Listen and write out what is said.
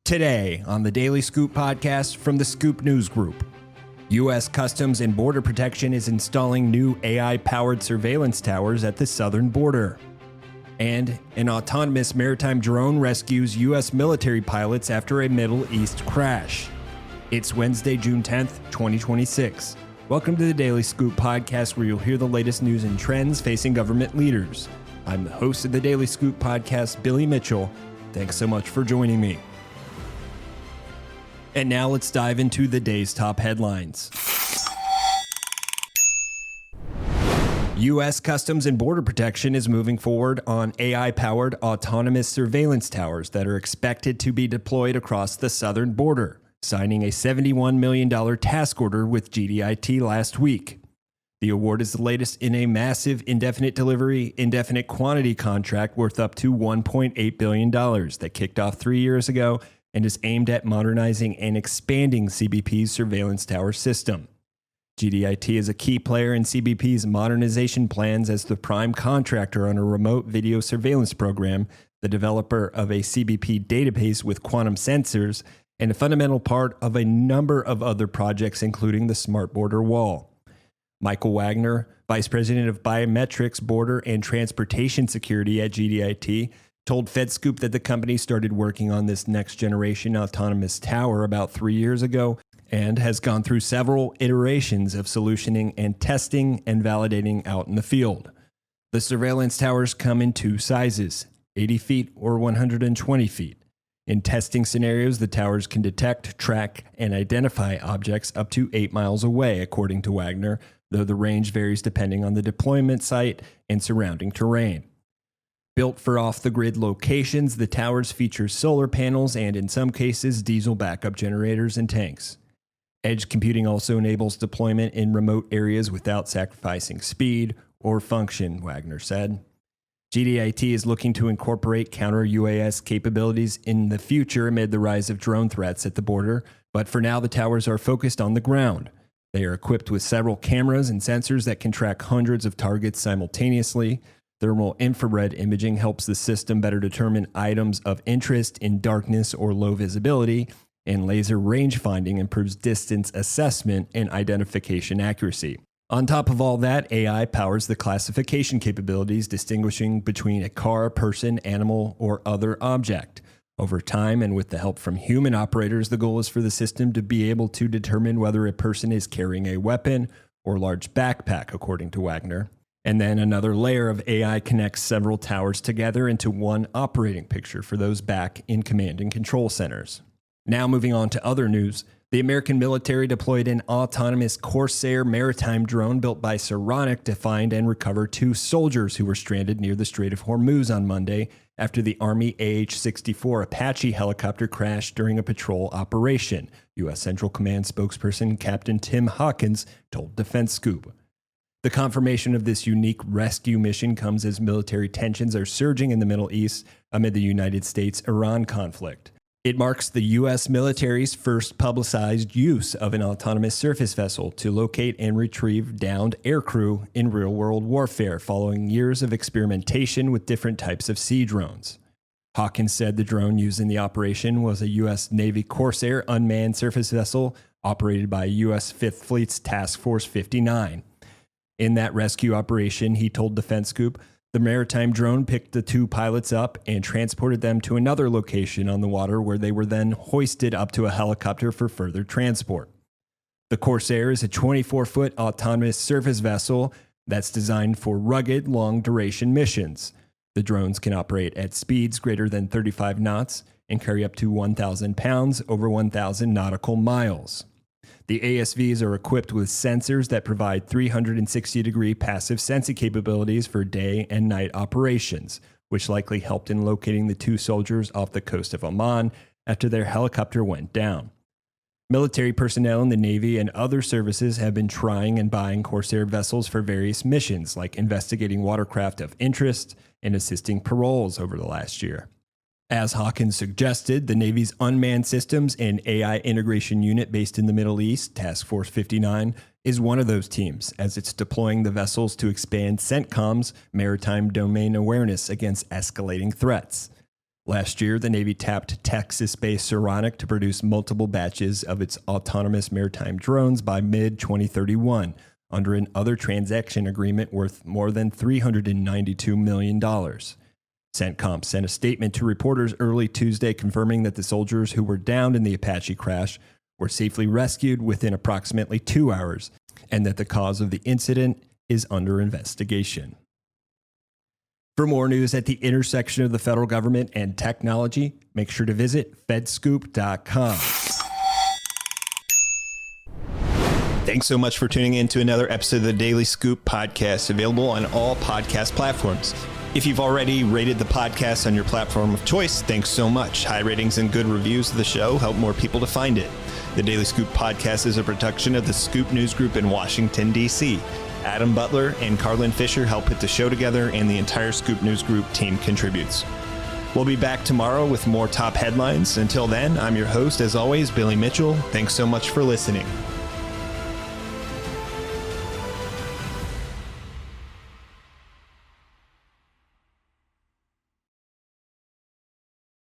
Today on the Daily Scoop podcast from the Scoop News Group, U.S. Customs and Border Protection is installing new AI-powered surveillance towers at the southern border. And an autonomous maritime drone rescues U.S. military pilots after a Middle East crash. It's Wednesday, June 10th, 2026. Welcome to the Daily Scoop podcast, where you'll hear the latest news and trends facing government leaders. I'm the host of the Daily Scoop podcast, Billy Mitchell. Thanks so much for joining me. And now let's dive into the day's top headlines. U.S. Customs and Border Protection is moving forward on AI-powered autonomous surveillance towers that are expected to be deployed across the southern border, signing a $71 million task order with GDIT last week. The award is the latest in a massive indefinite delivery, indefinite quantity contract worth up to $1.8 billion that kicked off 3 years ago and is aimed at modernizing and expanding CBP's surveillance tower system. GDIT is a key player in CBP's modernization plans as the prime contractor on a remote video surveillance program, the developer of a CBP database with quantum sensors, and a fundamental part of a number of other projects, including the Smart Border Wall. Michael Wagner, Vice President of Biometrics, Border, and Transportation Security at GDIT, told DefenseScoop that the company started working on this next-generation autonomous tower about 3 years ago and has gone through several iterations of solutioning and testing and validating out in the field. The surveillance towers come in two sizes, 80 feet or 120 feet. In testing scenarios, the towers can detect, track, and identify objects up to 8 miles away, according to Wagner, though the range varies depending on the deployment site and surrounding terrain. Built for off-the-grid locations, the towers feature solar panels and, in some cases, diesel backup generators and tanks. Edge computing also enables deployment in remote areas without sacrificing speed or function, Wagner said. GDIT is looking to incorporate counter-UAS capabilities in the future amid the rise of drone threats at the border, but for now the towers are focused on the ground. They are equipped with several cameras and sensors that can track hundreds of targets simultaneously. Thermal infrared imaging helps the system better determine items of interest in darkness or low visibility, and laser range finding improves distance assessment and identification accuracy. On top of all that, AI powers the classification capabilities, distinguishing between a car, person, animal, or other object. Over time, and with the help from human operators, the goal is for the system to be able to determine whether a person is carrying a weapon or large backpack, according to Wagner. And then another layer of AI connects several towers together into one operating picture for those back in command and control centers. Now moving on to other news, the American military deployed an autonomous Corsair maritime drone built by Saronic to find and recover 2 soldiers who were stranded near the Strait of Hormuz on Monday after the Army AH-64 Apache helicopter crashed during a patrol operation, U.S. Central Command spokesperson Capt. Tim Hawkins told DefenseScoop. The confirmation of this unique rescue mission comes as military tensions are surging in the Middle East amid the United States-Iran conflict. It marks the U.S. military's first publicized use of an autonomous surface vessel to locate and retrieve downed aircrew in real-world warfare following years of experimentation with different types of sea drones. Hawkins said the drone used in the operation was a U.S. Navy Corsair unmanned surface vessel operated by U.S. Fifth Fleet's Task Force 59. In that rescue operation, he told DefenseScoop, the maritime drone picked the 2 pilots up and transported them to another location on the water where they were then hoisted up to a helicopter for further transport. The Corsair is a 24-foot autonomous surface vessel that's designed for rugged, long-duration missions. The drones can operate at speeds greater than 35 knots and carry up to 1,000 pounds over 1,000 nautical miles. The ASVs are equipped with sensors that provide 360-degree passive sensing capabilities for day and night operations, which likely helped in locating the 2 soldiers off the coast of Oman after their helicopter went down. Military personnel in the Navy and other services have been trying and buying Corsair vessels for various missions, like investigating watercraft of interest and assisting paroles over the last year. As Hawkins suggested, the Navy's Unmanned Systems and AI Integration Unit based in the Middle East, Task Force 59, is one of those teams, as it's deploying the vessels to expand CENTCOM's maritime domain awareness against escalating threats. Last year, the Navy tapped Texas-based Saronic to produce multiple batches of its autonomous maritime drones by mid-2031 under an other transaction agreement worth more than $392 million. CENTCOM sent a statement to reporters early Tuesday confirming that the soldiers who were downed in the Apache crash were safely rescued within approximately 2 hours and that the cause of the incident is under investigation. For more news at the intersection of the federal government and technology, make sure to visit fedscoop.com. Thanks so much for tuning in to another episode of the Daily Scoop podcast, available on all podcast platforms. If you've already rated the podcast on your platform of choice, thanks so much. High ratings and good reviews of the show help more people to find it. The Daily Scoop podcast is a production of the Scoop News Group in Washington, D.C. Adam Butler and Carlin Fisher help put the show together, and the entire Scoop News Group team contributes. We'll be back tomorrow with more top headlines. Until then, I'm your host, as always, Billy Mitchell. Thanks so much for listening.